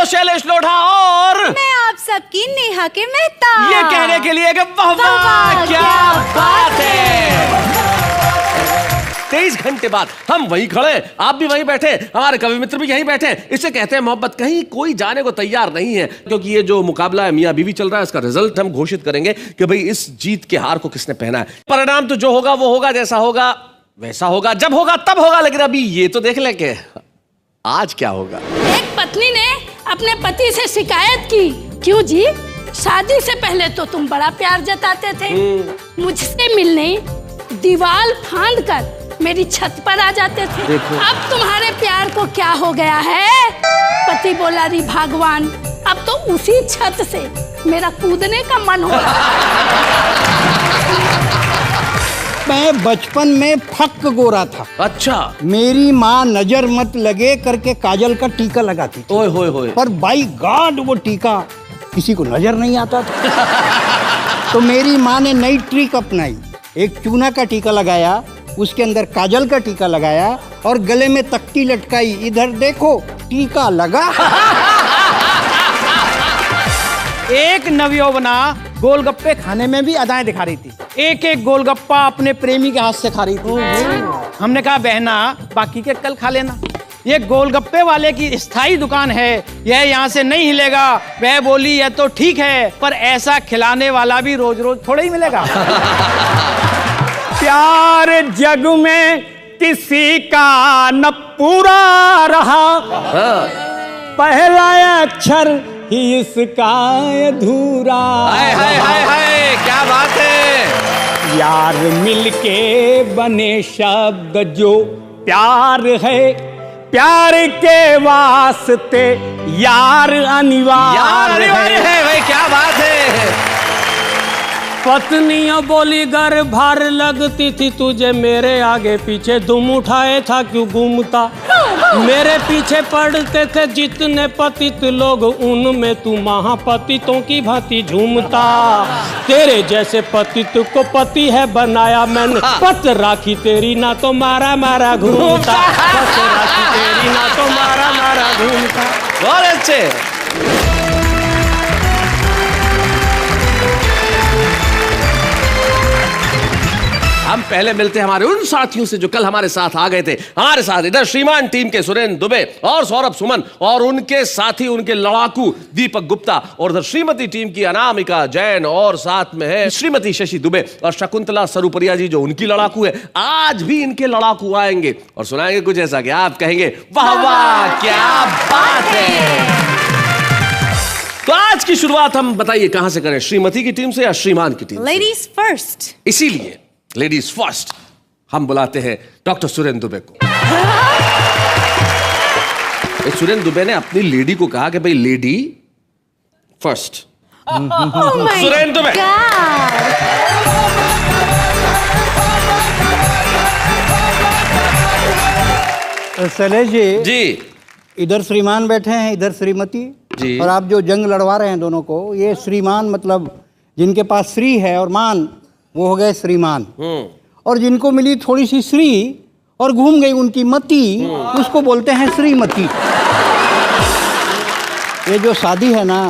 शैलेश लोढ़ा और मैं आप सबकी नेहा के मेहता। ये कहने के लिए कि वाह वाह क्या बात है। 23 घंटे बाद हम वहीं खड़े, आप भी वहीं बैठे, हमारे कवि मित्र भी यहीं बैठे। इसे कहते हैं मोहब्बत। कहीं कोई जाने को तैयार नहीं है, क्योंकि ये जो मुकाबला है मियां बीवी चल रहा है, इसका रिजल्ट हम घोषित करेंगे कि भाई इस जीत के हार को किसने पहना है। परिणाम तो जो होगा वो होगा, जैसा होगा वैसा होगा, जब होगा तब होगा। लेकिन अभी ये तो देख ले कि आज क्या होगा। एक पत्नी ने अपने पति से शिकायत की, क्यों जी, शादी से पहले तो तुम बड़ा प्यार जताते थे, मुझसे मिलने दीवार फांद कर मेरी छत पर आ जाते थे, अब तुम्हारे प्यार को क्या हो गया है? पति बोला, री भगवान, अब तो उसी छत से मेरा कूदने का मन हो रहा है। मैं बचपन में फक गोरा था। अच्छा। मेरी माँ नजर मत लगे करके काजल का टीका लगाती थी। ओए होए होए। पर बाई गॉड वो टीका किसी को नजर नहीं आता था। तो मेरी माँ ने नई ट्रिक अपनाई, एक चूना का टीका लगाया, उसके अंदर काजल का टीका लगाया और गले में तख्ती लटकाई, इधर देखो टीका लगा। एक नवयौवना गोलगप्पे खाने में भी अदाएं दिखा रही थी, एक एक गोलगप्पा अपने प्रेमी के हाथ से खा रही थी। हमने कहा बहना बाकी के कल खा लेना, ये गोलगप्पे वाले की स्थायी दुकान है, यह यहाँ से नहीं हिलेगा। वह बोली यह तो ठीक है, पर ऐसा खिलाने वाला भी रोज रोज थोड़ा ही मिलेगा। प्यार जग में किसी का न पूरा रहा, पहला अक्षर ही इसका अधूरा। हाय हाय हाय हाय, क्या बात है। यार मिलके बने शब्द जो प्यार है, प्यार के वास्ते यार अनिवार्य है। भाई क्या बात है। पत्नियां बोली घर भार लगती थी तुझे, मेरे आगे पीछे दुम उठाए था क्यों घूमता। मेरे पीछे पड़ते थे जितने पतित लोग, उनमें तू महापतितों की भांति झूमता। तेरे जैसे पतित को पति है बनाया मैंने, पत राखी तेरी ना तो मारा मारा घूमता, पत राखी तेरी ना तो मारा मारा घूमता। बहुत अच्छे। हम पहले मिलते हैं हमारे उन साथियों से जो कल हमारे साथ आ गए थे। हमारे साथ इधर श्रीमान टीम के सुरेंद्र दुबे और सौरभ सुमन, और उनके साथी उनके लड़ाकू दीपक गुप्ता, और उधर श्रीमती टीम की अनामिका जैन, और साथ में है श्रीमती शशि दुबे और शकुंतला सरुपरिया जी जो उनकी लड़ाकू है। आज भी इनके लड़ाकू आएंगे और सुनाएंगे कुछ ऐसा कि आप कहेंगे वाह वाह क्या बात है। तो आज की शुरुआत हम बताइए कहां से करें, श्रीमती की टीम से या श्रीमान की टीम? Ladies first. इसीलिए लेडीज फर्स्ट हम बुलाते हैं डॉक्टर सुरेंद्र दुबे को। सुरेंद्र दुबे ने अपनी लेडी को कहा कि भाई लेडी फर्स्ट। सुरेंद्र दुबे। शैलेश जी, इधर श्रीमान बैठे हैं, इधर श्रीमती जी। और आप जो जंग लड़वा रहे हैं दोनों को, ये श्रीमान मतलब जिनके पास श्री है और मान, वो हो गए श्रीमान। और जिनको मिली थोड़ी सी श्री और घूम गई उनकी मती, उसको बोलते हैं श्रीमती। ये जो शादी है ना,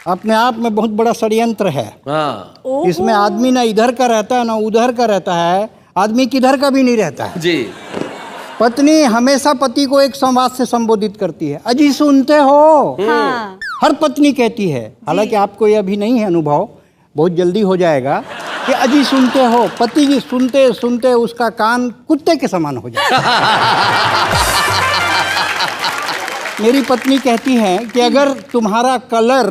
अपने आप में बहुत बड़ा षड्यंत्र है। इसमें आदमी ना इधर का रहता है ना उधर का रहता है, आदमी किधर का भी नहीं रहता है जी। पत्नी हमेशा पति को एक संवाद से संबोधित करती है, अजी सुनते हो। हर पत्नी कहती है, हालांकि आपको ये अभी नहीं है अनुभव, बहुत जल्दी हो जाएगा, कि अजी सुनते हो। पति की सुनते सुनते उसका कान कुत्ते के समान हो जाता है। मेरी पत्नी कहती है कि अगर तुम्हारा कलर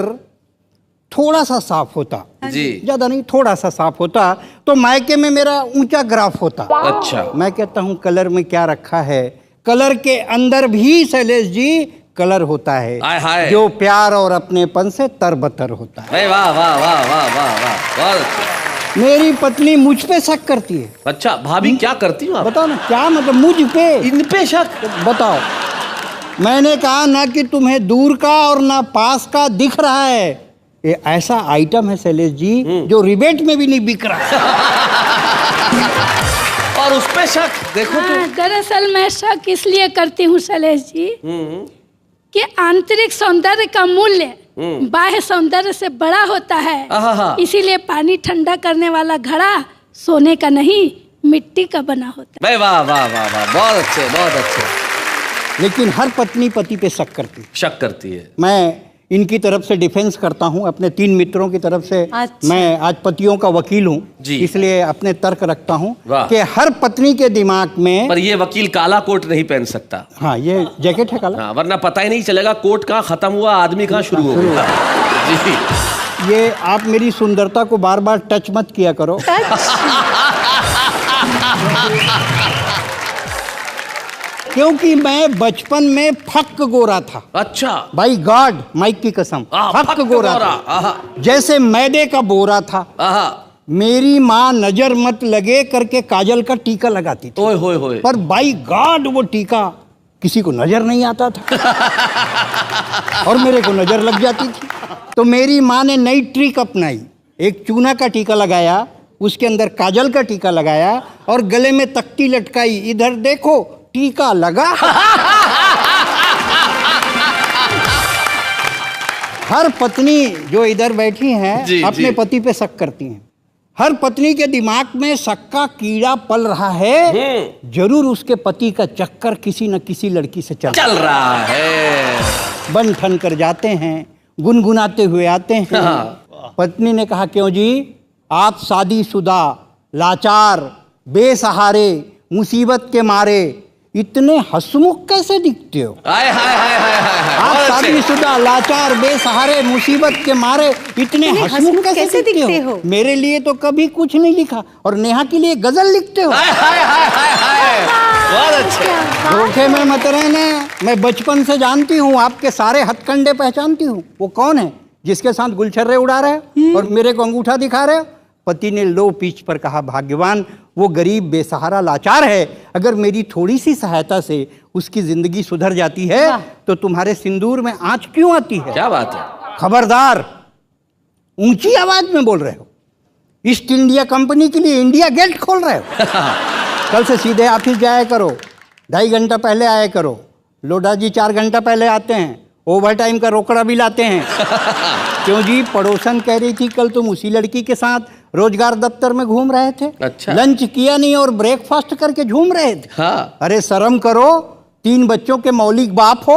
थोड़ा सा साफ होता जी, ज्यादा नहीं थोड़ा सा साफ होता, तो मायके में मेरा ऊंचा ग्राफ होता। अच्छा। मैं कहता हूँ कलर में क्या रखा है, कलर के अंदर भी शैलेश जी कलर होता है, हाय हाय। जो प्यार और अपनेपन से तरबतर होता है। वाह वाह वाह वाह वाह वाह, बहुत अच्छा। मेरी पत्नी मुझ पे शक करती है। अच्छा, भाभी क्या करती हो आप? बताओ ना, क्या मतलब मुझ पे? इन पे शक? बताओ। मैंने कहा ना कि तुम्हें दूर का और ना पास का दिख रहा है, ये ऐसा आइटम है शैलेश जी जो रिबेट में भी नहीं बिक रहा। और उस पे शक देखो तो। दरअसल मैं शक इसलिए करती हूँ शैलेश जी कि आंतरिक सौंदर्य का मूल्य बाह्य सौंदर्य से बड़ा होता है, इसीलिए पानी ठंडा करने वाला घड़ा सोने का नहीं मिट्टी का बना होता है। वाह वाह वाह वाह, बहुत अच्छे बहुत अच्छे। लेकिन हर पत्नी पति पे शक करती है। मैं इनकी तरफ से डिफेंस करता हूं, अपने 3 मित्रों की तरफ से। अच्छा। मैं आज पतियों का वकील हूं, इसलिए अपने तर्क रखता हूं कि हर पत्नी के दिमाग में। पर ये वकील काला कोट नहीं पहन सकता। हाँ, ये जैकेट है काला। हाँ, वरना पता ही नहीं चलेगा कोट कहाँ खत्म हुआ, आदमी कहाँ शुरू हो गया। जी, ये आप मेरी सुंदरता को बार बार टच मत किया करो। क्योंकि मैं बचपन में फक गोरा था। अच्छा, भाई गॉड, माइक की कसम, फक गोरा था, जैसे मैदे का बोरा था। मेरी माँ नजर मत लगे करके काजल का टीका लगाती थी। ओए होए होए। पर बाई गॉड वो टीका किसी को नजर नहीं आता था और मेरे को नजर लग जाती थी। तो मेरी माँ ने नई ट्रिक अपनाई, एक चूना का टीका लगाया, उसके अंदर काजल का टीका लगाया और गले में तख्ती लटकाई, इधर देखो टीका लगा। हर पत्नी जो इधर बैठी हैं अपने पति पे शक करती हैं। हर पत्नी के दिमाग में शक का कीड़ा पल रहा है, जरूर उसके पति का चक्कर किसी न किसी लड़की से चल रहा है। बन ठन कर जाते हैं, गुनगुनाते हुए आते हैं। पत्नी ने कहा, क्यों जी आप शादीशुदा, लाचार, बेसहारे, मुसीबत के मारे इतने हंसमुख कैसे दिखते हो? हाय हाय हाय हाय हाय। आप शादीशुदा, लाचार, बेसहारे, मुसीबत के मारे इतने हंसमुख कैसे दिखते हो? मेरे लिए तो कभी कुछ नहीं लिखा और नेहा के लिए गजल लिखते हो। हाय हाय हाय हाय हाय, बहुत अच्छे। धोखे में मत रहना, मैं बचपन से जानती हूँ, आपके सारे हथकंडे पहचानती हूँ। वो कौन है जिसके साथ गुलछर्रे उड़ा रहे और मेरे को अंगूठा दिखा रहे? पति ने लो पिच पर कहा, भाग्यवान वो गरीब, बेसहारा, लाचार है, अगर मेरी थोड़ी सी सहायता से उसकी जिंदगी सुधर जाती है तो तुम्हारे सिंदूर में आंच क्यों आती है? क्या बात है। खबरदार, ऊंची आवाज में बोल रहे हो। ईस्ट इंडिया कंपनी के लिए इंडिया गेट खोल रहे हो। कल से सीधे ऑफिस जाया करो, 2.5 घंटा पहले आया करो। लोढ़ा जी 4 घंटा पहले आते हैं, ओवर टाइम का रोकड़ा भी लाते हैं। क्यों जी, पड़ोसन कह रही थी कल तुम उसी लड़की के साथ रोजगार दफ्तर में घूम रहे थे। अच्छा। लंच किया नहीं और ब्रेकफास्ट करके झूम रहे थे। हाँ। अरे शर्म करो, 3 बच्चों के मौलिक बाप हो।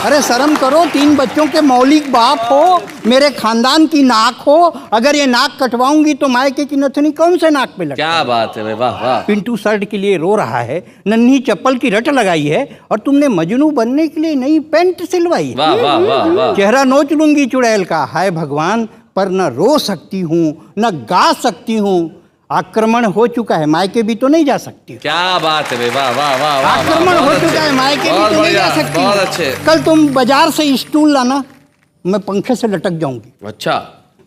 अरे शर्म करो, 3 बच्चों के मौलिक बाप हो, मेरे खानदान की नाक हो। अगर ये नाक कटवाऊंगी तो मायके की नथनी कौन से नाक पे लगे? क्या बात है, वाह वाह। पिंटू शर्ट के लिए रो रहा है, नन्ही चप्पल की रट लगाई है और तुमने मजनू बनने के लिए नई पैंट सिलवाई। वाह वाह वाह वाह। चेहरा नोच लूंगी चुड़ैल का, हाय भगवान, पर न रो सकती हूँ न गा सकती हूँ। आक्रमण हो चुका है, मायके भी तो नहीं जा सकती। क्या बात है, वाह वाह वाह। आक्रमण हो चुका है, मायके भी तो नहीं जा सकती। बहुत अच्छे। कल तुम बाजार से स्टूल लाना, मैं पंखे से लटक जाऊंगी। अच्छा।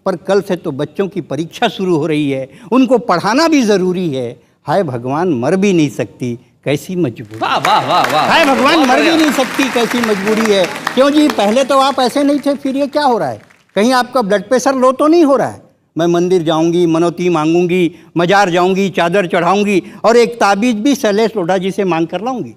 पर कल से तो बच्चों की परीक्षा शुरू हो रही है, उनको पढ़ाना भी जरूरी है। हाय भगवान, मर भी नहीं सकती, कैसी मजबूरी। वाह वाह वाह वाह। हाय भगवान, मर भी नहीं सकती, कैसी मजबूरी है। क्यों जी, पहले तो आप ऐसे नहीं थे, फिर ये क्या हो रहा है? कहीं आपका ब्लड प्रेशर लो तो नहीं हो रहा है? मैं मंदिर जाऊंगी, मनौती मांगूंगी, मजार जाऊंगी, चादर चढ़ाऊंगी और एक ताबीज भी शैलेश लोढ़ा जी से मांग कर लाऊंगी।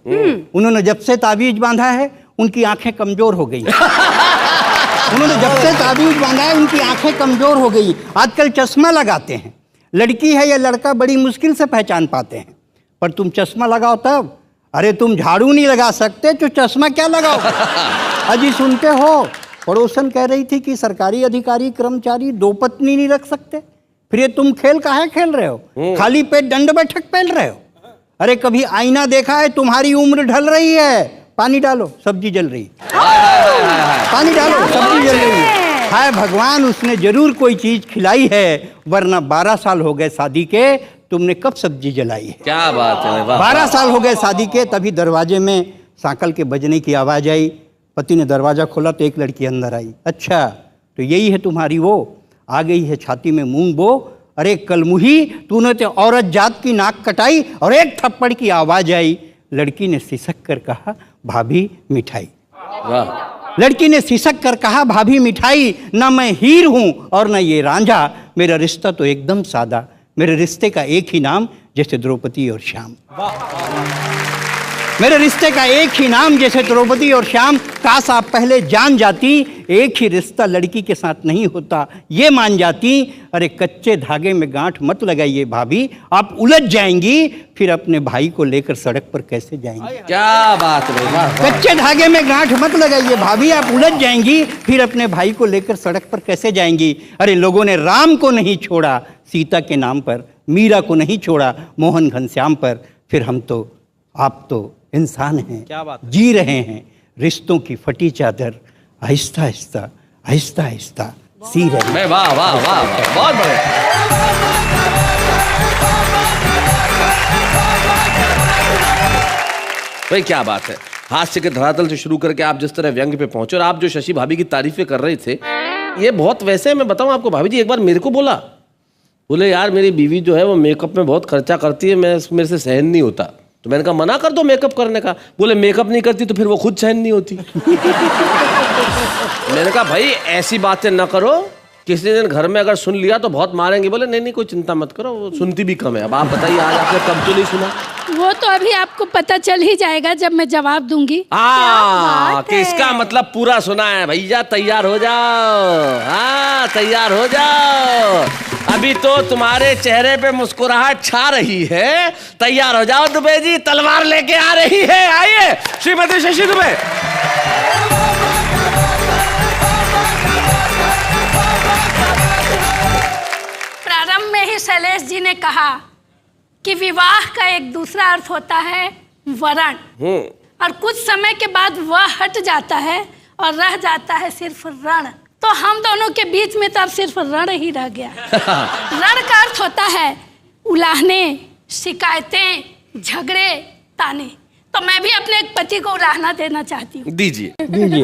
उन्होंने जब से ताबीज बांधा है उनकी आंखें कमजोर हो गई। उन्होंने जब से ताबीज बांधा है उनकी आंखें कमजोर हो गई। आजकल चश्मा लगाते हैं, लड़की है या लड़का बड़ी मुश्किल से पहचान पाते हैं। पर तुम चश्मा लगाओ तब। अरे तुम झाड़ू नहीं लगा सकते तो चश्मा क्या लगाओ? अजी सुनते हो, पड़ोसन कह रही थी कि सरकारी अधिकारी कर्मचारी 2 पत्नी नहीं रख सकते। फिर ये तुम खेल काहे खेल रहे हो? खाली पेट दंड बैठक पहन रहे हो? अरे कभी आईना देखा है? तुम्हारी उम्र ढल रही है, पानी डालो, सब्जी जल रही है। पानी डालो, सब्जी जल रही है। हाय भगवान, उसने जरूर कोई चीज खिलाई है, वरना 12 साल हो गए शादी के, तुमने कब सब्जी जलाई है? क्या बात है, 12 साल हो गए शादी के, तभी दरवाजे में सांकल के बजने की आवाज आई। पति ने दरवाजा खोला तो एक लड़की अंदर आई। अच्छा, तो यही है तुम्हारी वो? आ गई है छाती में मूंग बो। अरे कलमुही, तूने तो औरत जात की नाक कटाई। और एक थप्पड़ की आवाज आई। लड़की ने सिसक कर कहा, भाभी मिठाई। वाह। लड़की ने सिसक कर कहा, भाभी मिठाई। ना मैं हीर हूं और ना ये रांझा, मेरा रिश्ता तो एकदम सादा। मेरे रिश्ते का एक ही नाम, जैसे द्रौपदी और श्याम। मेरे रिश्ते का एक ही नाम जैसे द्रौपदी और श्याम, काश आप पहले जान जाती, एक ही रिश्ता लड़की के साथ नहीं होता ये मान जाती। अरे कच्चे धागे में गांठ मत लगाइए भाभी, आप उलझ जाएंगी, फिर अपने भाई को लेकर सड़क पर कैसे जाएंगी। क्या बात है भाई, वाह। कच्चे धागे में गांठ मत लगाइए भाभी, आप उलझ जाएंगी, फिर अपने भाई को लेकर सड़क पर कैसे जाएंगी। अरे लोगों ने राम को नहीं छोड़ा सीता के नाम पर, मीरा को नहीं छोड़ा मोहन घनश्याम पर, फिर हम तो आप तो इंसान हैं, क्या बात है। जी रहे हैं रिश्तों की फटी चादर, आहिस्ता आहिस्ता आहिस्ता आहिस्ता सी रहे हैं। मैं वाह वाह वाह वाह, बहुत बढ़िया। भाई क्या बात है, हास्य के धरातल से शुरू करके आप जिस तरह व्यंग पे पहुंचे और आप जो शशि भाभी की तारीफें कर रहे थे, ये बहुत वैसे। मैं बताऊं आपको, भाभी जी एक बार मेरे को बोले यार मेरी बीवी जो है वो मेकअप में बहुत खर्चा करती है, मेरे से सहन नहीं होता। तो मैंने कहा मना कर दो मेकअप करने का। बोले मेकअप नहीं करती तो फिर वो खुद सहन नहीं होती। मैंने कहा भाई ऐसी बातें ना करो, किसी दिन घर में अगर सुन लिया तो बहुत मारेंगे। बोले नहीं नहीं कोई चिंता मत करो, वो सुनती भी कम है। अब आप बताइए आज आपने कब तो नहीं सुना? वो तो अभी आपको पता चल ही जाएगा जब मैं जवाब दूंगी। कि इसका मतलब पूरा सुना है। भैया तैयार हो जाओ, हाँ तैयार हो जाओ, अभी तो तुम्हारे चेहरे पे मुस्कुराहट छा रही है। तैयार हो जाओ दुबे जी, तलवार लेके आ रही है। आइए श्रीमती शशि दुबे। प्रारंभ में ही शैलेश जी ने कहा कि विवाह का एक दूसरा अर्थ होता है वरण, और कुछ समय के बाद वह हट जाता है और रह जाता है सिर्फ रण। तो हम दोनों के बीच में तो अब सिर्फ रण ही रह गया। रण का अर्थ होता है उलाहने, शिकायतें, झगड़े, ताने। तो मैं भी अपने एक पति को उलाहना देना चाहती हूँ। दीजिए। मैंने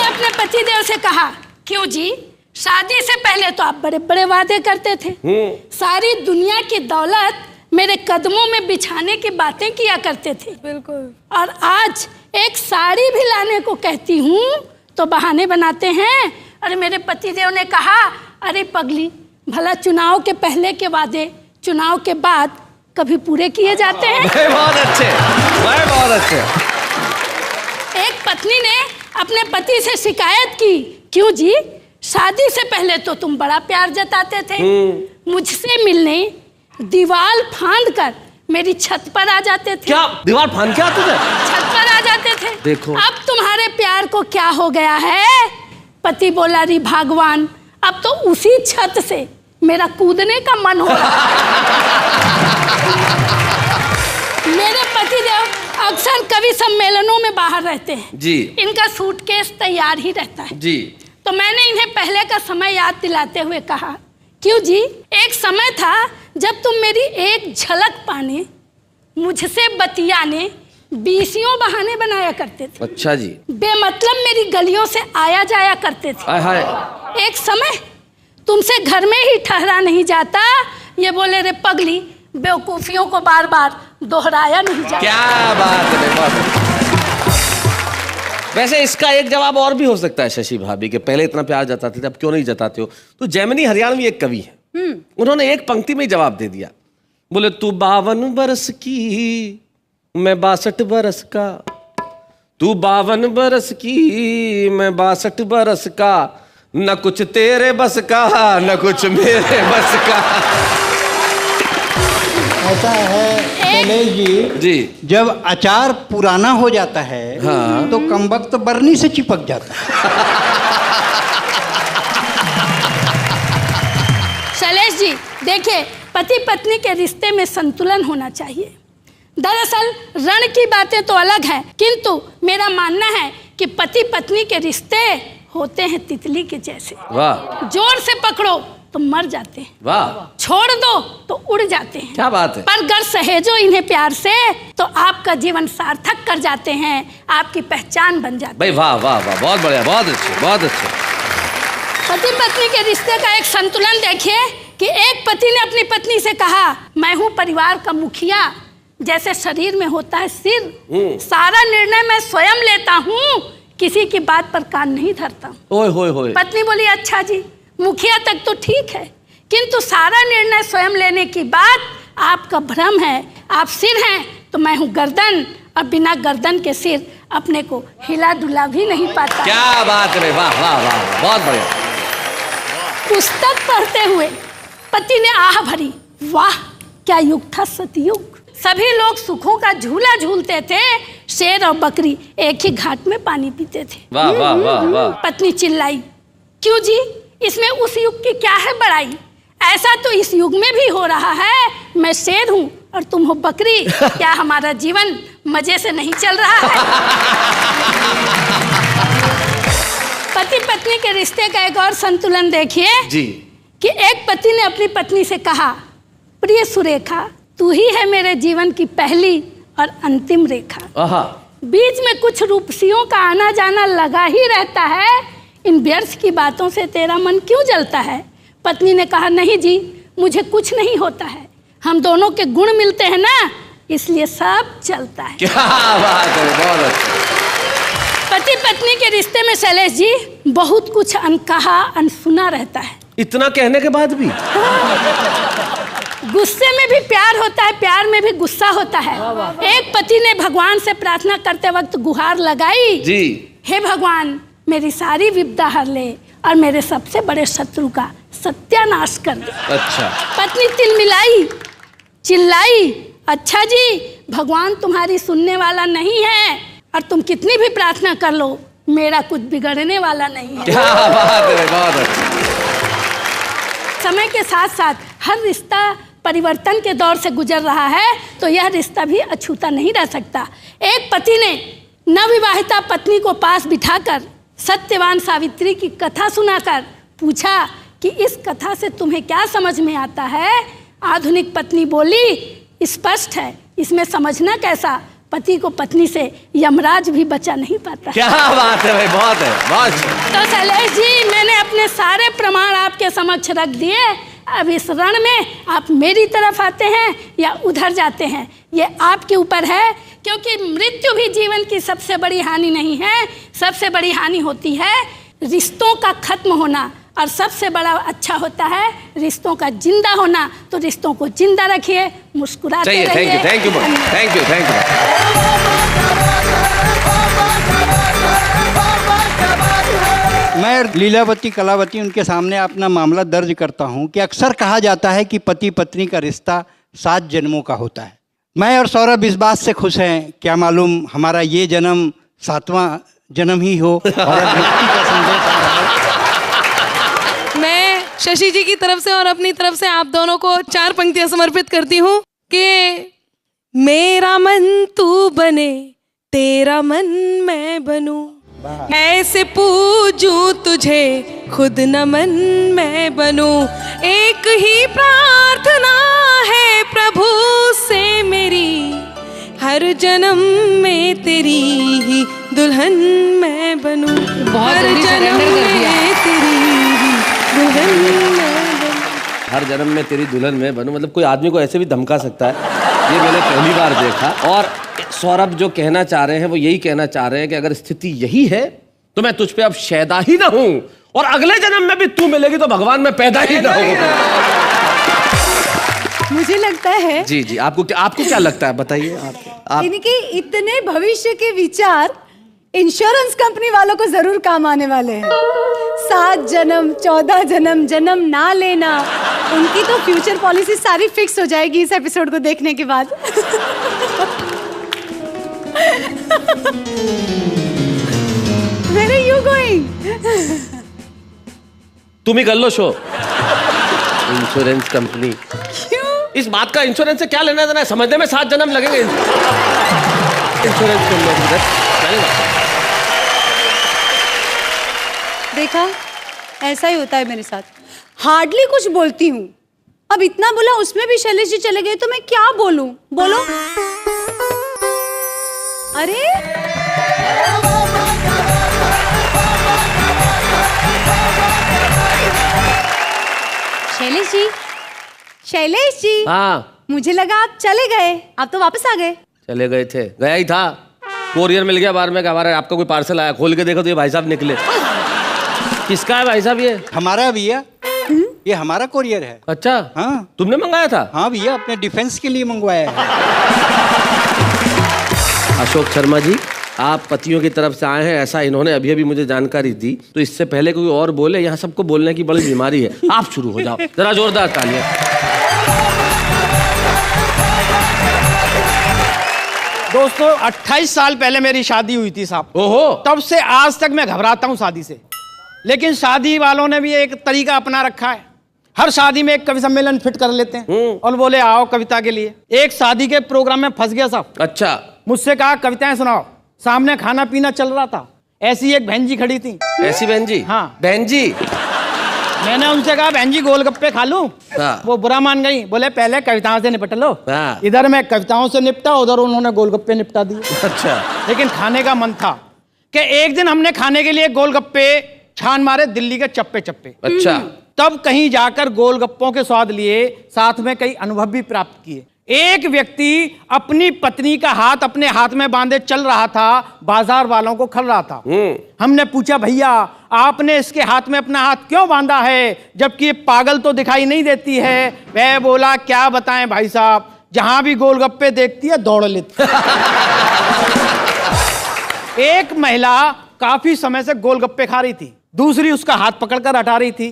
अपने पतिदेव से कहा, क्यों जी, शादी से पहले तो आप बड़े बड़े वादे करते थे, सारी दुनिया की दौलत मेरे कदमों में बिछाने की बातें किया करते थे, बिल्कुल, और आज एक साड़ी भी लाने को कहती हूँ तो बहाने बनाते हैं। अरे मेरे पतिदेव ने कहा, अरे पगली, भला चुनाव के पहले के वादे चुनाव के बाद कभी पूरे किए जाते हैं? बहुत अच्छे, बहुत अच्छे। एक पत्नी ने अपने पति से शिकायत की, क्यों जी, शादी से पहले तो तुम बड़ा प्यार जताते थे, मुझसे मिलने दीवार फांद कर मेरी छत पर आ जाते थे। क्या दीवार फांद के आते थे? छत पर आ जाते थे। देखो अब तुम्हारे प्यार को क्या हो गया है? पति बोला, री भगवान, अब तो उसी छत से मेरा कूदने का मन हो रहा है। मेरे पतिदेव अक्सर कवि सम्मेलनों में बाहर रहते हैं जी, इनका सूटकेस तैयार ही रहता है जी। तो मैंने इन्हें पहले का समय याद दिलाते हुए कहा, क्यों जी, एक समय था जब तुम मेरी एक झलक पाने, मुझसे बतियाने, बीसियों बहाने बनाया करते थे। अच्छा जी। बेमतलब मेरी गलियों से आया जाया करते थे। हाय हाय। एक समय तुमसे घर में ही ठहरा नहीं जाता, ये बोले, रे पगली, बेवकूफियों को बार बार दोहराया नहीं जाता। क्या बात है, बहुत। वैसे इसका एक जवाब और भी हो सकता है शशि भाभी के, पहले इतना प्यार जताते थे अब क्यों नहीं जताते हो। तो जैमिनी हरियाणवी एक कवि है, उन्होंने एक पंक्ति में ही जवाब दे दिया। बोले, तू 52 बरस की, मैं 62 बरस का, तू 52 बरस की, मैं 62 बरस का, न कुछ तेरे बस का, न कुछ मेरे बस का। ऐसा है शैलेश जी, जब अचार पुराना हो जाता है, हाँ, तो कमबख्त बरनी से चिपक जाता है। शैलेश जी, देखिए, पति पत्नी के रिश्ते में संतुलन होना चाहिए। दरअसल रण की बातें तो अलग हैं, किंतु मेरा मानना है कि पति पत्नी के रिश्ते होते हैं तितली के जैसे। वाह। जोर से पकड़ो तो मर जाते हैं, वाह, छोड़ दो तो उड़ जाते हैं। क्या बात है। पर अगर सहेजो इन्हें प्यार से तो आपका जीवन सार्थक कर जाते हैं, आपकी पहचान बन जाती है। भाई वाह वाह वाह, बहुत बढ़िया, बहुत अच्छे, बहुत अच्छे। पति पत्नी के रिश्ते का एक संतुलन देखिए कि एक पति ने अपनी पत्नी से कहा, मैं हूँ परिवार का मुखिया, जैसे शरीर में होता है सिर, सारा निर्णय मैं स्वयं लेता हूँ, किसी की बात पर कान नहीं धरता। ओए होए होए। पत्नी बोली, अच्छा जी, मुखिया तक तो ठीक है, किंतु सारा निर्णय स्वयं लेने की बात आपका भ्रम है। आप सिर हैं तो मैं हूँ गर्दन, और बिना गर्दन के सिर अपने को हिला डुला भी नहीं पाता। क्या बात है, वाह वाह वाह, बहुत बढ़िया। पुस्तक पढ़ते हुए पति ने आह भरी, वाह क्या युग था सतयुग। सभी लोग सुखों का झूला झूलते थे, शेर और बकरी एक ही घाट में पानी पीते थे। वाह वाह वाह वाह। पत्नी चिल्लाई, क्यों जी, इसमें उस युग की क्या है बड़ाई? ऐसा तो इस युग में भी हो रहा है, मैं शेर हूँ और तुम हो बकरी, क्या हमारा जीवन मजे से नहीं चल रहा है? पति पत्नी के रिश्ते का एक और संतुलन देखिए जी, कि एक पति ने अपनी पत्नी से कहा, प्रिय सुरेखा, तू ही है मेरे जीवन की पहली और अंतिम रेखा। आहा, बीच में कुछ रूपसियों का आना जाना लगा ही रहता है, इन व्यर्थ की बातों से तेरा मन क्यों जलता है? पत्नी ने कहा, नहीं जी, मुझे कुछ नहीं होता है, हम दोनों के गुण मिलते हैं ना, इसलिए सब चलता है। क्या बात है, बहुत अच्छा। पति पत्नी के रिश्ते में शैलेश जी बहुत कुछ अनकहा अनसुना रहता है। इतना कहने के बाद भी? गुस्से में भी प्यार होता है, प्यार में भी गुस्सा होता है। एक पति ने भगवान से प्रार्थना करते वक्त गुहार लगाई जी, हे भगवान, मेरी सारी विपदा हर ले और मेरे सबसे बड़े शत्रु का सत्यानाश कर दे। अच्छा। पत्नी तिलमिलाई, चिल्लाई, अच्छा जी, भगवान तुम्हारी सुनने वाला नहीं है और तुम कितनी भी प्रार्थना कर लो, मेरा कुछ बिगड़ने वाला नहीं है। क्या बात है, बहुत अच्छा। समय के साथ साथ हर रिश्ता परिवर्तन के दौर से गुजर रहा है, तो यह रिश्ता भी अछूता नहीं रह सकता। एक पति ने नवविवाहिता पत्नी को पास बिठाकर सत्यवान सावित्री की कथा सुनाकर पूछा कि इस कथा से तुम्हें क्या समझ में आता है? आधुनिक पत्नी बोली, स्पष्ट है, इसमें समझना कैसा? पति को पत्नी से यमराज भी बचा नहीं पाता। क्या बात है भाई, बहुत है, बहुत अच्छा। तो शैलेश जी, मैंने अपने सारे प्रमाण आपके समक्ष रख दिए। अब इस रण में आप मेरी तरफ आते हैं या उधर जाते हैं, ये आपके ऊपर है, क्योंकि मृत्यु भी जीवन की सबसे बड़ी हानि नहीं है। सबसे बड़ी हानि होती है रिश्तों का खत्म होना, और सबसे बड़ा अच्छा होता है रिश्तों का जिंदा होना। तो रिश्तों को जिंदा रखिए, मुस्कुराते रहिए। Thank you, thank you, thank you, thank you. मैं लीलावती कलावती उनके सामने अपना मामला दर्ज करता हूं कि अक्सर कहा जाता है कि पति पत्नी का रिश्ता 7 जन्मों का होता है। मैं और सौरभ इस बात से खुश हैं, क्या मालूम हमारा ये जन्म 7वां जन्म ही हो। और भक्ति का संदेश आ रहा है। मैं शशि जी की तरफ से और अपनी तरफ से आप दोनों को 4 पंक्तियां समर्पित करती हूँ कि मेरा मन तू बने, तेरा मन मैं बनूं, ऐसे पूजूं तुझे, खुद नमन मैं बनूं। एक ही प्रार्थना है प्रभु से मेरी, हर जन्म में तेरी ही दुल्हन मैं बनूं। हर जन्म में तेरी ही दुल्हन मैं बनूं। हर जन्म में तेरी दुल्हन मैं बनूं, मतलब कोई आदमी को ऐसे भी धमका सकता है, ये मैंने पहली बार देखा। और सौरभ जो कहना चाह रहे हैं वो यही कहना चाह रहे हैं कि अगर स्थिति यही है तो मैं तुझ पे अब शैदा ही ना हूं, और अगले जन्म में भी तू मिलेगी तो भगवान में पैदा ही ना हूं। मुझे लगता है जी जी, आपको क्या लगता है, बताइए आप। इनके इतने भविष्य के विचार इंश्योरेंस कंपनी वालों को जरूर काम आने वाले हैं। 7 जन्म, 14 जन्म, जन्म ना लेना, उनकी तो फ्यूचर पॉलिसी सारी फिक्स हो जाएगी इस एपिसोड को देखने के बाद। Where are you going? तुम ही कर लो शो। इंश्योरेंस कंपनी, इस बात का इंश्योरेंस से क्या लेना देना है? समझने में 7 जन्म लगेंगे। इंश्योरेंस कर लो, चलेगा। देखा, ऐसा ही होता है मेरे साथ। हार्डली कुछ बोलती हूँ, अब इतना बोला उसमें भी शैलेश जी चले गए तो मैं क्या बोलूं? बोलो। अरे शैलेश जी, शैलेश जी, हाँ, मुझे लगा आप चले गए, आप तो वापस आ गए। चले गए थे, गया ही था, कोरियर मिल गया बाहर में कि हमारा आपका कोई पार्सल आया, खोल के देखो तो ये भाई साहब निकले। किसका है भाई साहब ये? हमारा भी है। ये हमारा कोरियर है। अच्छा, हाँ तुमने मंगाया था? हाँ भैया, अपने डिफेंस के लिए मंगवाया है। अशोक शर्मा जी, आप पतियों की तरफ से आए हैं, ऐसा इन्होंने अभी अभी मुझे जानकारी दी। तो इससे पहले कोई और बोले, यहाँ सबको बोलने की बड़ी बीमारी है। आप शुरू हो जाओ, जरा जोरदार तालियां। दोस्तों 28 साल पहले मेरी शादी हुई थी साहब। ओहो, तब से आज तक मैं घबराता हूँ शादी से। लेकिन शादी वालों ने भी एक तरीका अपना रखा है, हर शादी में एक कवि सम्मेलन फिट कर लेते हैं और बोले आओ कविता के लिए। एक शादी के प्रोग्राम में फंस गया साहब। अच्छा, मुझसे कहा कविताएं सुनाओ। सामने खाना पीना चल रहा था, ऐसी एक बहन जी खड़ी थी। ऐसी बहन जी? हाँ। बहन जी, मैंने उनसे कहा बहन जी गोलगप्पे खा लूं? हाँ। वो बुरा मान गई, बोले पहले कविताओं से निपट लो। हाँ। इधर मैं कविताओं से निपटा, उधर उन्होंने गोलगप्पे निपटा दिए। अच्छा, लेकिन खाने का मन था कि एक दिन हमने खाने के लिए गोलगप्पे छान मारे दिल्ली के चप्पे चप्पे। अच्छा, तब कहीं जाकर गोलगप्पों के स्वाद लिए, साथ में कई अनुभव भी प्राप्त किए। एक व्यक्ति अपनी पत्नी का हाथ अपने हाथ में बांधे चल रहा था, बाजार वालों को खल रहा था। हमने पूछा भैया आपने इसके हाथ में अपना हाथ क्यों बांधा है, जबकि ये पागल तो दिखाई नहीं देती है? वह बोला क्या बताएं भाई साहब, जहां भी गोलगप्पे देखती है दौड़ लेती है। एक महिला काफी समय से गोलगप्पे खा रही थी, दूसरी उसका हाथ पकड़कर हटा रही थी।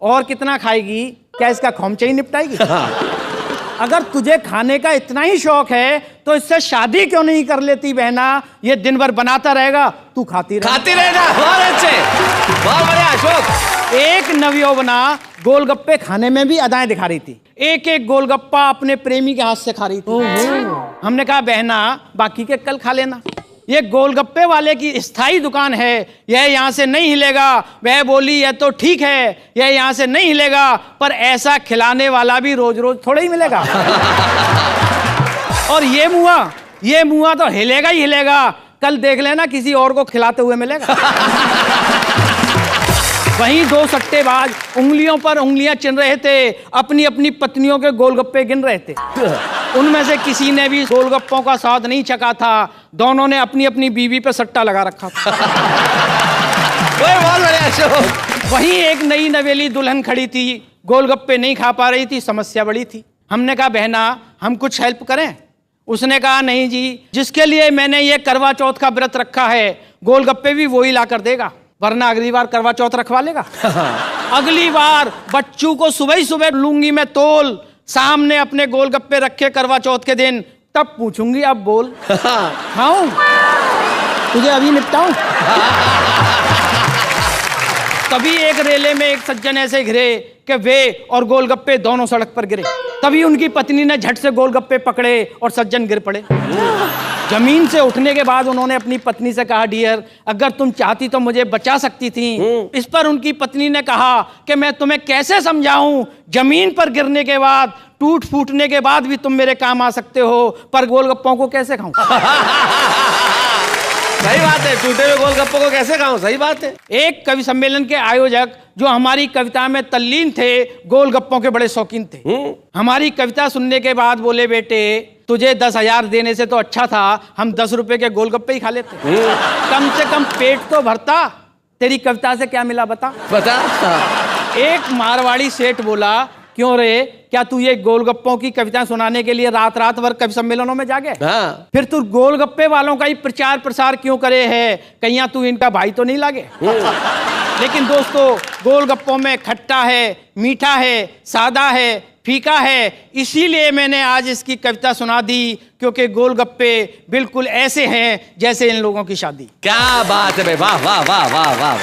और कितना खाएगी, क्या इसका खोमचा ही निपटाएगी? अगर तुझे खाने का इतना ही शौक है तो इससे शादी क्यों नहीं कर लेती बहना? ये दिन भर बनाता रहेगा, तू खाती रहेगा। बहुत अच्छे, बहुत बढ़िया अशोक। एक नवयौवना गोलगप्पे खाने में भी अदाएं दिखा रही थी। एक एक गोलगप्पा अपने प्रेमी के हाथ से खा रही थी। हमने कहा बहना बाकी के कल खा लेना, ये गोलगप्पे वाले की स्थायी दुकान है, यह यहाँ से नहीं हिलेगा। वह बोली यह तो ठीक है, यह यहाँ से नहीं हिलेगा, पर ऐसा खिलाने वाला भी रोज रोज थोड़ा ही मिलेगा। और ये मुआ तो हिलेगा ही हिलेगा, कल देख लेना किसी और को खिलाते हुए मिलेगा। वहीं दो सट्टेबाज उंगलियों पर उंगलियां चिन रहे थे, अपनी अपनी पत्नियों के गोलगप्पे गिन रहे थे। उनमें से किसी ने भी गोलगप्पों का स्वाद नहीं चखा था, दोनों ने अपनी अपनी बीवी पे सट्टा लगा रखा था। वहीं एक नई नवेली दुल्हन खड़ी थी, गोलगप्पे नहीं खा पा रही थी, समस्या बड़ी थी। हमने कहा बहना हम कुछ हेल्प करें? उसने कहा नहीं जी, जिसके लिए मैंने ये करवा चौथ का व्रत रखा है गोलगप्पे भी वही ला कर देगा, वरना अगली बार करवा चौथ रखवा लेगा। अगली बार बच्चू को सुबह ही सुबह लूंगी मैं तोल, सामने अपने गोलगप्पे रखे करवा चौथ के दिन, तब पूछूंगी अब बोल खाऊं तुझे अभी निपटाऊं? तभी एक रेले में एक सज्जन ऐसे घिरे कि वे और गोलगप्पे दोनों सड़क पर गिरे। तभी उनकी पत्नी ने झट से गोलगप्पे पकड़े और सज्जन गिर पड़े। जमीन से उठने के बाद उन्होंने अपनी पत्नी से कहा डियर अगर तुम चाहती तो मुझे बचा सकती थी। इस पर उनकी पत्नी ने कहा कि मैं तुम्हें कैसे समझाऊं, जमीन पर गिरने के बाद टूट फूटने के बाद भी तुम मेरे काम आ सकते हो, पर गोलगप्पों को कैसे खाऊं? सही बात है, टूटे हुए गोलगप्पों को कैसे खाऊं? सही बात है। एक कवि सम्मेलन के आयोजक जो हमारी कविता में तल्लीन थे, गोलगप्पों के बड़े शौकीन थे। हमारी कविता सुनने के बाद बोले बेटे तुझे 10,000 देने से तो अच्छा था हम 10 रुपए के गोलगप्पे ही खा लेते, कम से कम पेट तो भरता। तेरी कविता से क्या मिला बता? एक मारवाड़ी सेठ बोला क्यों रे, क्या तू ये गोलगप्पों की कविता सुनाने के लिए रात रात भर कवि सम्मेलनों में जागे? हाँ। फिर तू गोलगप्पे वालों का ही प्रचार प्रसार क्यों करे है, कहीं तू इनका भाई तो नहीं लागे? लेकिन दोस्तों गोलगप्पों में खट्टा है, मीठा है, सादा है, फीका है, इसीलिए मैंने आज इसकी कविता सुना दी, क्योंकि गोलगप्पे बिल्कुल ऐसे हैं जैसे इन लोगों की शादी। क्या बात है भाई, वाह वाह वाह वाह वाह।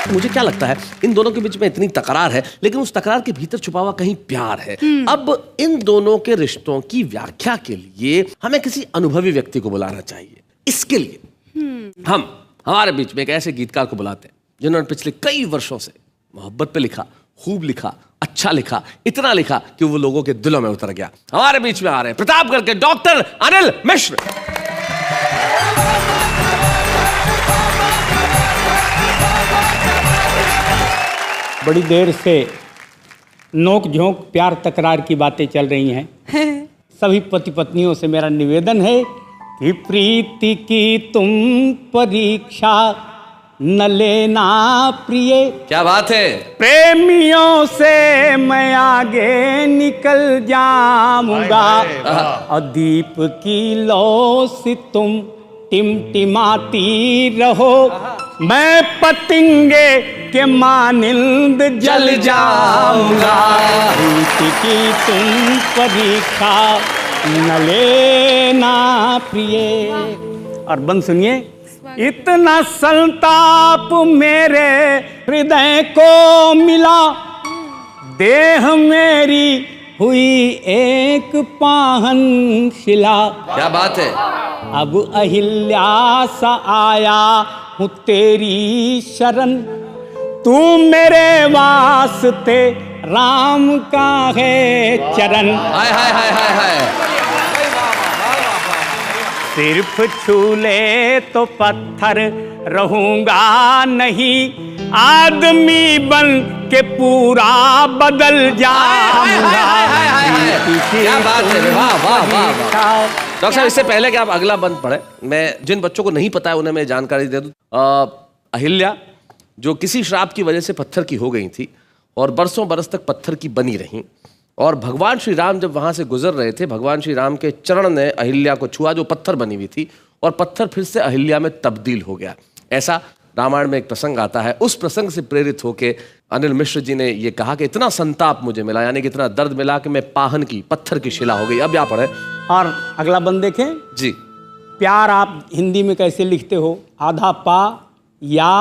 मुझे क्या लगता है इन दोनों के बीच में इतनी तकरार है, लेकिन उस तकरार के भीतर छुपा हुआ कहीं प्यार है। अब इन दोनों के रिश्तों की व्याख्या के लिए हमें किसी अनुभवी व्यक्ति को बुलाना चाहिए। इसके लिए हम हमारे बीच में एक ऐसे गीतकार को बुलाते हैं जिन्होंने पिछले कई वर्षों से मोहब्बत पे लिखा, खूब लिखा, अच्छा लिखा, इतना लिखा कि वो लोगों के दिलों में उतर गया। हमारे बीच में आ रहे हैं प्रतापगढ़ के डॉक्टर अनिल मिश्र। बड़ी देर से नोक झोंक प्यार तकरार की बातें चल रही हैं। सभी पति पत्नियों से मेरा निवेदन है कि प्रीति की तुम परीक्षा न लेना प्रिय। क्या बात है। प्रेमियों से मैं आगे निकल जाऊंगा और दीप की लौ से तुम टिमटिमाती रहो, मैं पतंगे के मानिंद जल जाऊंगा। प्रीति की तुम परीक्षा न लेना प्रिय। और बंद सुनिए। इतना संताप मेरे हृदय को मिला, देह मेरी हुई एक पाहन शिला। क्या बात है। अब अहिल्या सा आया हूँ तेरी शरण, तू मेरे वास्ते राम का है चरण। हाय हाय हाय हाय हाय। सिर्फ छू ले तो पत्थर रहूंगा नहीं, आदमी बन के पूरा बदल जाऊंगा। क्या बात है। वाह वाह वाह वाह। डॉक्टर साहब, इससे पहले कि आप अगला बंद पढ़े, मैं जिन बच्चों को नहीं पता है उन्हें मैं जानकारी दे दूं। अहिल्या जो किसी श्राप की वजह से पत्थर की हो गई थी और बरसों बरस तक पत्थर की बनी रही, और भगवान श्री राम जब वहां से गुजर रहे थे, भगवान श्री राम के चरण ने अहिल्या को छुआ जो पत्थर बनी हुई थी, और पत्थर फिर से अहिल्या में तब्दील हो गया। ऐसा रामायण में एक प्रसंग आता है। उस प्रसंग से प्रेरित होकर अनिल मिश्र जी ने ये कहा कि इतना संताप मुझे मिला, यानी कि इतना दर्द मिला कि मैं पाहन की पत्थर की शिला हो गई। अब यहाँ पढ़े। और अगला बंद देखें जी। प्यार आप हिंदी में कैसे लिखते हो? आधा पा या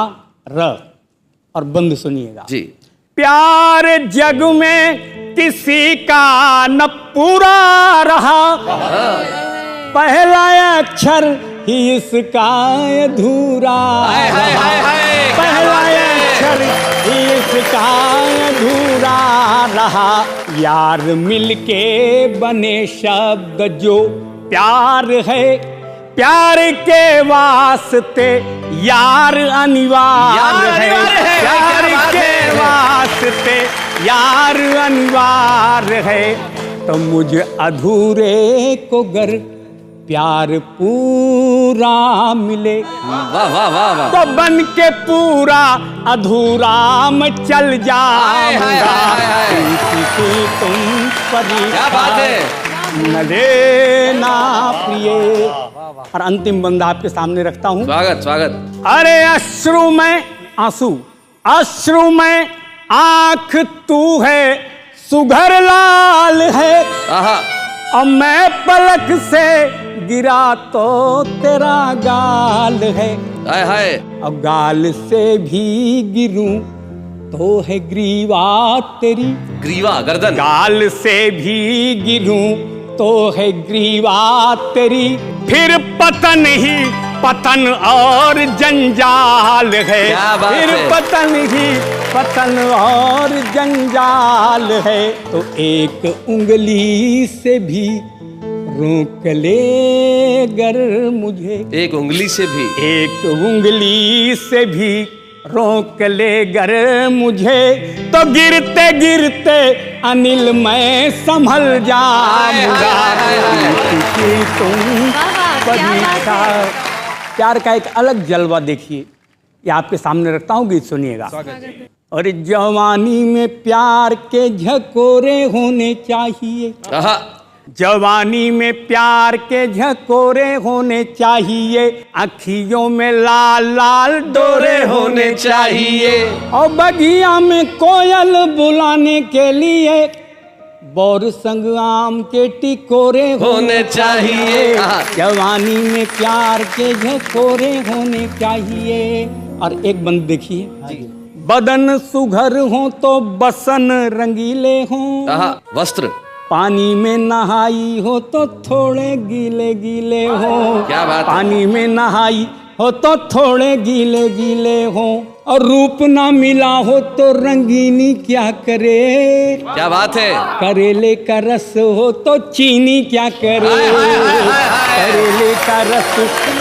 र। और बंद सुनिएगा जी। प्यार जग में किसी का न पूरा रहा, पहला अक्षर ही इसका अधूरा रहा, पहला अक्षर ही इसका अधूरा रहा। यार मिलके बने शब्द जो प्यार है, प्यार के वास्ते यार अनिवार्य है, प्यार के वास्ते यार अनिवार्य है। तो मुझे अधूरे को गर प्यार पूरा मिले, वाह वाह वाह वाह। तो बन के पूरा अधूरा मैं चल जाऊंगा। तुम क्या बात है। न लेना प्रिय। और अंतिम बंद आपके सामने रखता हूं। स्वागत स्वागत। अरे अश्रु में आंसू, अश्रु में आंख तू है, सुघर लाल है। और मैं पलक से गिरा तो तेरा गाल है, हाय हाय। और गाल से भी गिरूं तो है ग्रीवा तेरी, ग्रीवा गर्दन। गाल से भी गिरूं तो है ग्रीवा तेरी, फिर पतन ही पतन और जंजाल है, फिर पतन ही पतन और जंजाल है। तो एक उंगली से भी रोक ले गर मुझे, एक उंगली से भी, एक उंगली से भी रोक ले गर मुझे, तो गिरते गिरते अनिल मैं संभल जाऊंगा। तुम परीक्षा। प्यार का एक अलग जलवा देखिए, ये आपके सामने रखता हूँ, गीत सुनिएगा। और जवानी में प्यार के झकोरे होने चाहिए, जवानी में प्यार के झकोरे होने चाहिए, अखियों में लाल लाल डोरे होने चाहिए, और बगिया में कोयल बुलाने के लिए बोर संग आम के टिकोरे होने चाहिए। जवानी में प्यार के झकोरे होने चाहिए। और एक बंद देखिए, बदन सुघर हो तो बसन रंगीले हो, वस्त्र पानी में नहाई हो तो थोड़े गीले गीले हो, क्या बात है। पानी में नहाई हो तो थोड़े गीले गीले हो, और रूप ना मिला हो तो रंगीनी क्या करे, क्या बात है। करेले का रस हो तो चीनी क्या करे, करेले का रस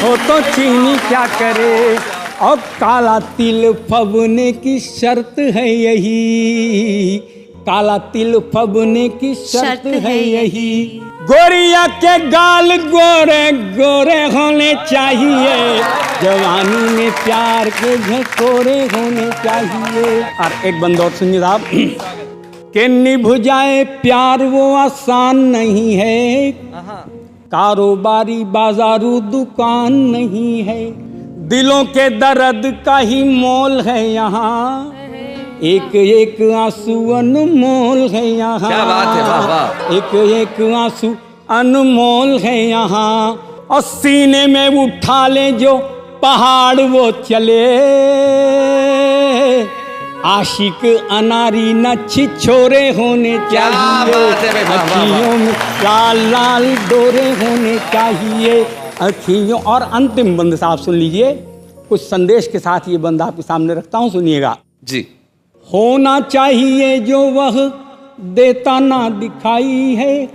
हो तो चीनी क्या करे, और काला तिल फबने की शर्त है यही, काला तिल फबने की शर्त है यही। गोरिया के गाल गोरे गोरे होने चाहिए, जवानी में प्यार के झकोरे होने चाहिए। और एक बंद और सुनिए साहब कि निभ जाए प्यार वो आसान नहीं है, कारोबारी बाजारू दुकान नहीं है, दिलों के दर्द का ही मोल है यहाँ, एक एक आंसू अनमोल है यहाँ। क्या बात है, वाह वाह। एक एक आंसू अनमोल है यहाँ, और सीने में उठा ले जो पहाड़ वो चले, आशिक अनारी न छिछोरे होने चाहिए, अखियों में लाल लाल डोरे होने चाहिए अखियों। और अंतिम बंद साहब सुन लीजिए, कुछ संदेश के साथ ये बंद आपके सामने रखता हूँ, सुनिएगा जी। होना चाहिए जो वह देता ना दिखाई है,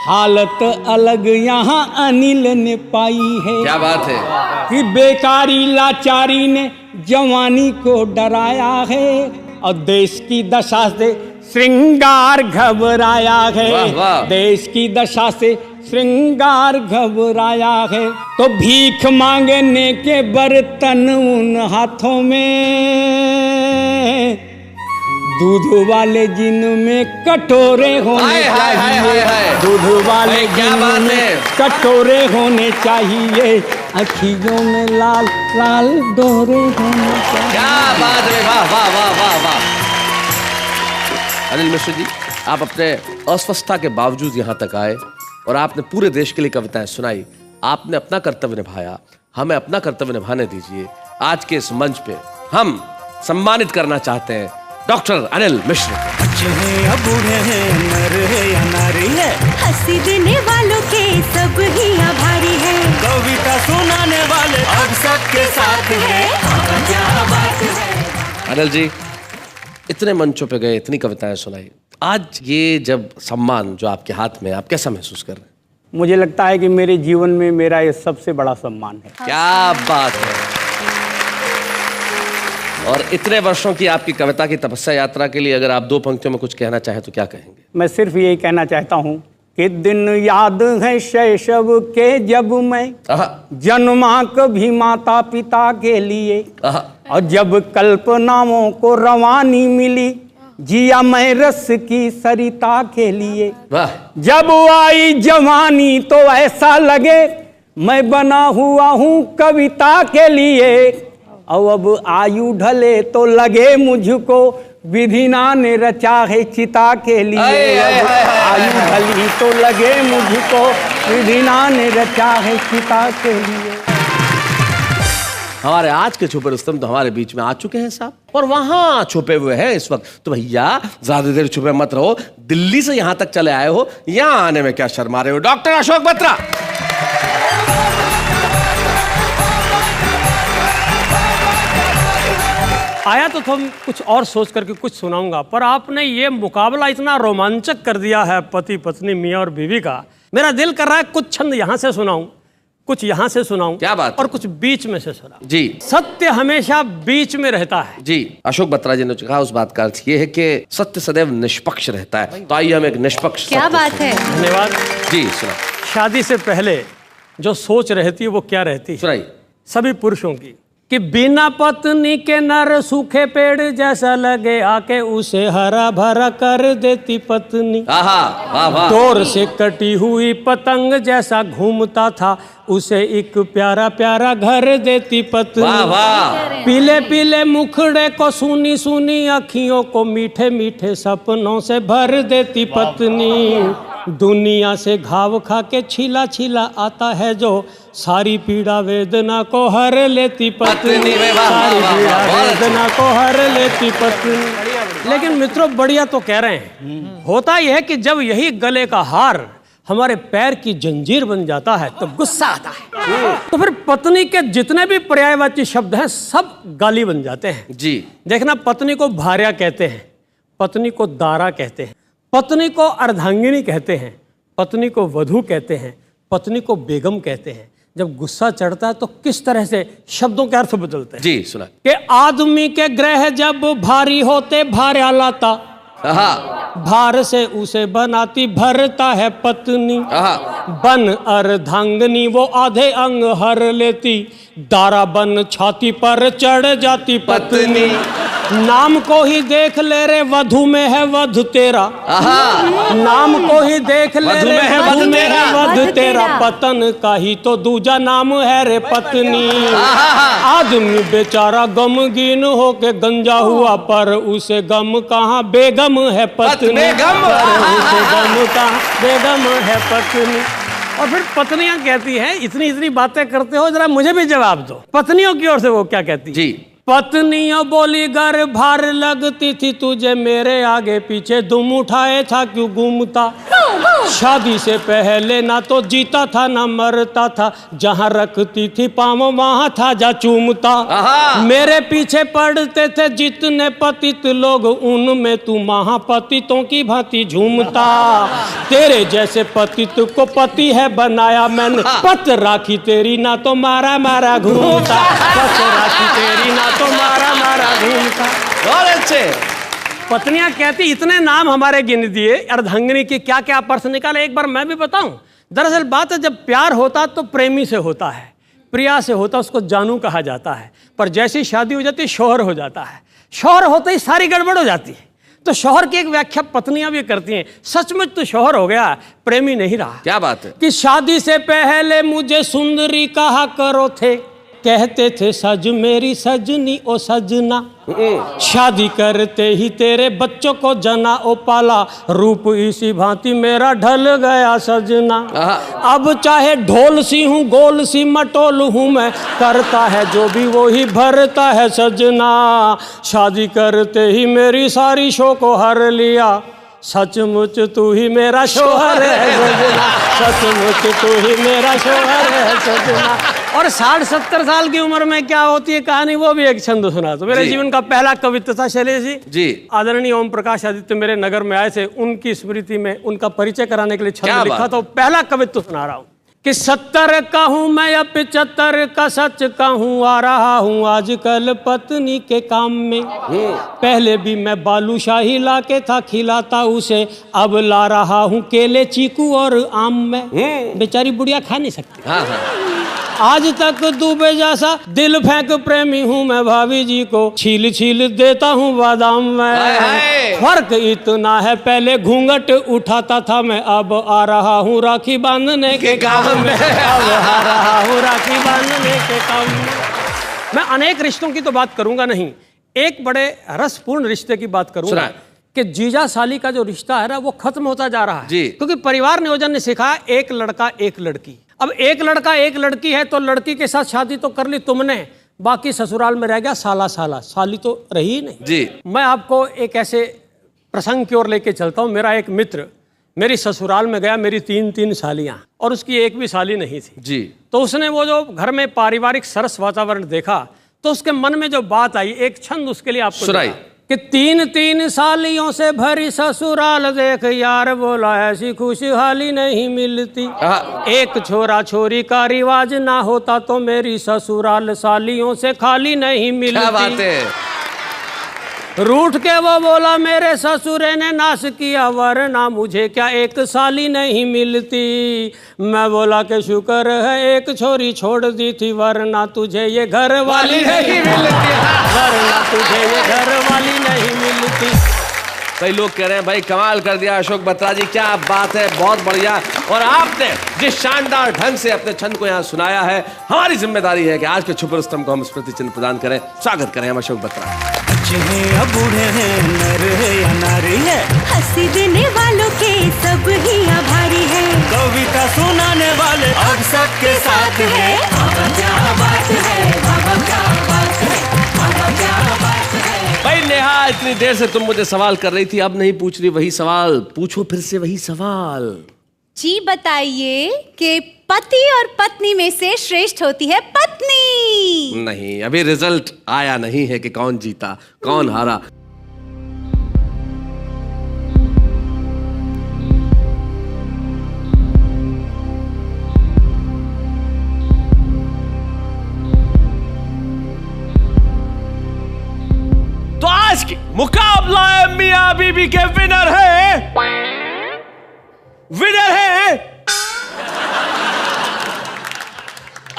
हालत अलग यहाँ अनिल ने पाई है। क्या बात है कि बेकारी लाचारी ने जवानी को डराया है, और देश की दशा से श्रृंगार घबराया है। वाह वाह। देश की दशा से श्रृंगार घबराया है, तो भीख मांगने के बर्तन उन हाथों में, दूध वाले जिनमें कटोरे होने चाहिए, दूध वाले जिनमें कटोरे होने चाहिए, अखियों में लाल लाल डोरे होने चाहिए। क्या बात है, वाह वाह वाह वाह वाह। अनिल मिश्र जी, आप अपने अस्वस्थता के बावजूद यहाँ तक आए और आपने पूरे देश के लिए कविताएं सुनाई। आपने अपना कर्तव्य निभाया, हमें अपना कर्तव्य निभाने दीजिए। आज के इस मंच पे हम सम्मानित करना चाहते हैं डॉक्टर अनिल मिश्र। बच्चे हैं या बूढ़े हैं, नर है या नारी है, हंसी देने वालों के सब ही आभारी है, कविता सुनाने वाले अब सबके साथ है। क्या बात है। अनिल जी, इतने मंचों पे गए, इतनी कविताएं सुनाई, आज ये जब सम्मान जो आपके हाथ में, आप कैसा महसूस कर रहे हैं? मुझे लगता है कि मेरे जीवन में मेरा ये सबसे बड़ा सम्मान है। क्या बात है। और इतने वर्षों की आपकी कविता की तपस्या यात्रा के लिए अगर आप दो पंक्तियों में कुछ कहना चाहें तो क्या कहेंगे? मैं सिर्फ यही कहना चाहता हूँ कि दिन याद है शैशव के जब मैं जन्मा कभी माता पिता के लिए, और जब कल्पनाओं को रवानी मिली जिया मैं रस की सरिता के लिए। जब आई जवानी तो ऐसा लगे मैं बना हुआ हूँ कविता के लिए, और अब आयु ढले तो लगे मुझको विधिना ने रचा है चिता के लिए। आयु ढली तो लगे मुझको विधिना ने रचा है चिता के लिए। हमारे आज के छुपे रुस्तम तो हमारे बीच में आ चुके हैं साहब, और वहां छुपे हुए हैं इस वक्त। तो भैया ज्यादा देर छुपे मत रहो, दिल्ली से यहां तक चले आए हो, यहां आने में क्या शर्मा रहे हो? डॉक्टर अशोक बत्रा। आया तो तुम कुछ और सोच करके कुछ सुनाऊंगा, पर आपने ये मुकाबला इतना रोमांचक कर दिया है पति पत्नी मियाँ और बीवी का, मेरा दिल कर रहा है कुछ छंद यहाँ से सुनाऊं, कुछ यहाँ से सुनाऊं। क्या बात? और कुछ बीच में से सुनाऊं। जी। सत्य हमेशा बीच में रहता है। जी, अशोक बत्रा जी ने कहा, उस बात का अर्थ ये है कि सत्य सदैव निष्पक्ष रहता है। तो आइए हम एक निष्पक्ष क्या बात है। धन्यवाद जी। सुना। शादी से पहले जो सोच रहती है वो क्या रहती है? सुनाइए। सभी पुरुषों की, कि बिना पत्नी के नर सूखे पेड़ जैसा लगे आके उसे हरा भरा कर देती पत्नी। वाह वाह। डोर से कटी हुई पतंग जैसा घूमता था उसे एक प्यारा प्यारा घर देती पत्नी। वाह वाह। पीले पीले मुखड़े को सुनी सुनी अखियों को मीठे मीठे सपनों से भर देती पत्नी। दुनिया से घाव खा के छिला छिला आता है जो सारी पीड़ा वेदना को हर लेती पत्नी। सारी पीड़ा वेदना को हर लेती पत्नी। लेकिन मित्रों बढ़िया तो कह रहे हैं, होता यह है कि जब यही गले का हार हमारे पैर की जंजीर बन जाता है तो गुस्सा आता है, तो फिर पत्नी के जितने भी पर्यायवाची शब्द हैं सब गाली बन जाते हैं। जी। देखना, पत्नी को भार्या कहते हैं, पत्नी को दारा कहते हैं, पत्नी को अर्धांगिनी कहते हैं, पत्नी को वधू कहते हैं, पत्नी को बेगम कहते हैं। जब गुस्सा चढ़ता है तो किस तरह से शब्दों के अर्थ बदलते हैं। जी सुना। कि आदमी के ग्रह जब भारी होते भार्या लाता, भार से उसे बनाती भरता है पत्नी, बन अर्धांगनी वो आधे अंग हर लेती, दारा बन छाती पर चढ़ जाती पत्नी। नाम को ही देख ले रे वधु में है वध तेरा, नाम को ही देख ले रे वधु में है वध तेरा, पतन का ही तो दूजा नाम है रे पत्नी। आदमी बेचारा गमगीन होके गंजा हुआ, पर उसे गम कहाँ बेगम है पत्नी, पर उसे गम कहाँ बेगम है पत्नी। और फिर पत्नियां कहती हैं, इतनी इतनी बातें करते हो, जरा मुझे भी जवाब दो। पत्नियों की ओर से वो क्या कहती जी? पत्नियों बोली घर भार लगती थी तुझे, मेरे आगे पीछे दुम उठाए था क्यों घूमता। शादी से पहले ना तो जीता था ना मरता था, जहाँ रखती थी पाँव वहाँ था जा चूमता। मेरे पीछे पड़ते थे जितने पतित लोग, उनमें तू महापतितों की भांति झूमता। तेरे जैसे पतित को पति है बनाया मैंने, पत राखी तेरी ना तो मारा मारा घूमता, पत राखी तेरी ना तो मारा मारा घूमता। बहुत अच्छे। पत्नियां कहती इतने नाम हमारे गिन दिए, अर्धांगिनी की क्या क्या पर्स निकाले, एक बार मैं भी बताऊं। दरअसल बात है, जब प्यार होता तो प्रेमी से होता है, प्रिया से होता उसको जानू कहा जाता है, पर जैसी शादी हो जाती शौहर हो जाता है, शौहर होते ही सारी गड़बड़ हो जाती है। तो शौहर की एक व्याख्या पत्नियां भी करती हैं, सचमुच तो शौहर हो गया, प्रेमी नहीं रहा। क्या बात है? कि शादी से पहले मुझे सुंदरी कहा करो थे, कहते थे सज मेरी सजनी ओ सजना, शादी करते ही तेरे बच्चों को जना ओ पाला, रूप इसी भांति मेरा ढल गया सजना। अब चाहे ढोल सी हूँ गोल सी मटोल हूँ मैं, करता है जो भी वो ही भरता है सजना, शादी करते ही मेरी सारी शो को हर लिया, सचमुच तू ही मेरा शोहर है सजना, सचमुच तू ही मेरा शोहर है सजना। और 60-70 साल की उम्र में क्या होती है कहानी, वो भी एक छंद सुना। तो मेरे जीवन का पहला कवित्व था शैलेश जी। आदरणीय ओम प्रकाश आदित्य मेरे नगर में आए थे, उनकी स्मृति में उनका परिचय कराने के लिए छंद लिखा, तो पहला कवित्व सुना रहा हूँ कि 70 का हूँ मैं या 75 का सच का हूँ, आ रहा हूँ आजकल पत्नी के काम में। पहले भी मैं बालूशाही ला के था खिलाता उसे, अब ला रहा हूँ केले चीकू और आम में। बेचारी बुढ़िया खा नहीं सकती। आज तक डूबे जैसा दिल फेंक प्रेमी हूँ मैं, भाभी जी को छील छील देता हूँ बादाम में। फर्क इतना है पहले घूंघट उठाता था मैं, अब आ रहा हूँ राखी बांधने के काम में, अब आ रहा हूँ राखी बांधने के काम में। मैं अनेक रिश्तों की तो बात करूंगा नहीं, एक बड़े रसपूर्ण रिश्ते की बात करूंगा कि जीजा साली का जो रिश्ता है ना वो खत्म होता जा रहा है, क्योंकि परिवार नियोजन ने सिखाया एक लड़का एक लड़की। अब एक लड़का एक लड़की है तो लड़की के साथ शादी तो कर ली तुमने, बाकी ससुराल में रह गया साला साला, साली तो रही ही नहीं जी। मैं आपको एक ऐसे प्रसंग की ओर लेके चलता हूँ। मेरा एक मित्र मेरी ससुराल में गया, मेरी 3 सालियां और उसकी एक भी साली नहीं थी जी। तो उसने वो जो घर में पारिवारिक सरस वातावरण देखा तो उसके मन में जो बात आई, एक छंद उसके लिए आपको सुनाई कि 3 सालियों से भरी ससुराल देख यार, बोला ऐसी खुशहाली नहीं मिलती। एक छोरा छोरी का रिवाज ना होता तो मेरी ससुराल सालियों से खाली नहीं मिलती। क्या बात है? रूठ के वो बोला मेरे ससुरे ने नाश किया, वरना मुझे क्या एक साली नहीं मिलती। मैं बोला कि शुक्र है एक छोरी छोड़ दी थी, वरना तुझे ये घर वाली नहीं मिलती, वरना तुझे ये घर वाली नहीं मिलती। कई लोग कह रहे हैं भाई कमाल कर दिया अशोक बत्रा जी, क्या बात है, बहुत बढ़िया। और आपने जिस शानदार ढंग से अपने छंद को यहाँ सुनाया है, हमारी जिम्मेदारी है कि आज के छुप रुस्तम को हम स्मृति चिन्ह प्रदान करें। स्वागत करें हम अशोक बत्रा। बच्चे हैं या बूढ़े हैं, नर है या नारी है, हंसी देने वालों के सब ही आभारी है, कविता सुनाने वाले अब सबके साथ है। बाबा क्या बात है, बाबा क्या बात है, बाबा क्या बात है। भाई नेहा, इतनी देर से तुम मुझे सवाल कर रही थी, अब नहीं पूछ रही वही सवाल, पूछो फिर से वही सवाल। जी बताइए कि पति और पत्नी में से श्रेष्ठ होती है पत्नी। नहीं, अभी रिजल्ट आया नहीं है कि कौन जीता कौन हारा। तो आज की मुकाबला है मियां बीबी के विनर है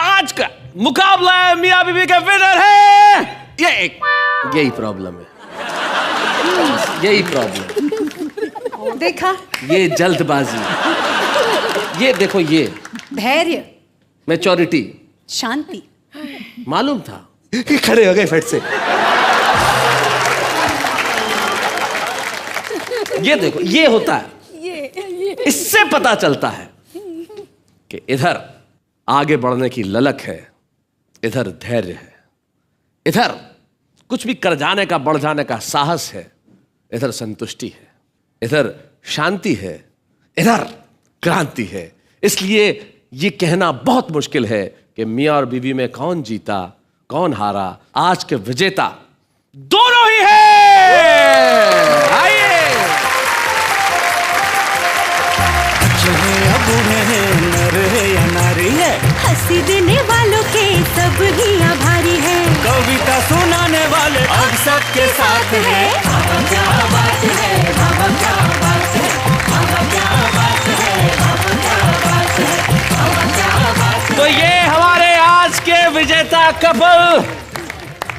आज का मुकाबला है मियां बीबी के विनर है यही प्रॉब्लम है, यही प्रॉब्लम। देखा, ये जल्दबाजी, ये देखो, ये धैर्य, मैच्योरिटी, शांति, मालूम था। खड़े हो गए फट से। ये देखो, ये होता है, इससे पता चलता है कि इधर आगे बढ़ने की ललक है, इधर धैर्य है, इधर कुछ भी कर जाने का, बढ़ जाने का साहस है, इधर संतुष्टि है, इधर शांति है, इधर क्रांति है। इसलिए ये कहना बहुत मुश्किल है कि मियां और बीवी में कौन जीता कौन हारा। आज के विजेता दोनों ही हैं। आइए, नर है या नारी है, हंसी देने वालों के सब ही आभारी है, कविता सुनाने वाले अब सबके साथ है। बाबा क्या बात है, बाबा क्या बात है, बाबा क्या बात है, बाबा क्या बात है, बाबा क्या बात है। तो ये हमारे आज के विजेता कपल,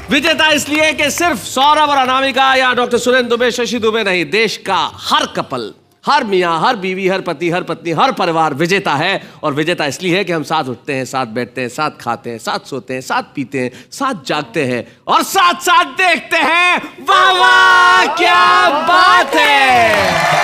विजेता इसलिए कि सिर्फ सौरभ और अनामिका या डॉक्टर सुरेंद्र दुबे, शशि दुबे नहीं, देश का हर कपल, हर मियाँ, हर बीवी, हर पति, हर पत्नी, हर परिवार विजेता है। और विजेता इसलिए है कि हम साथ उठते हैं, साथ बैठते हैं, साथ खाते हैं, साथ सोते हैं, साथ पीते हैं, साथ जागते हैं और साथ साथ देखते हैं। वाह वाह क्या बात है।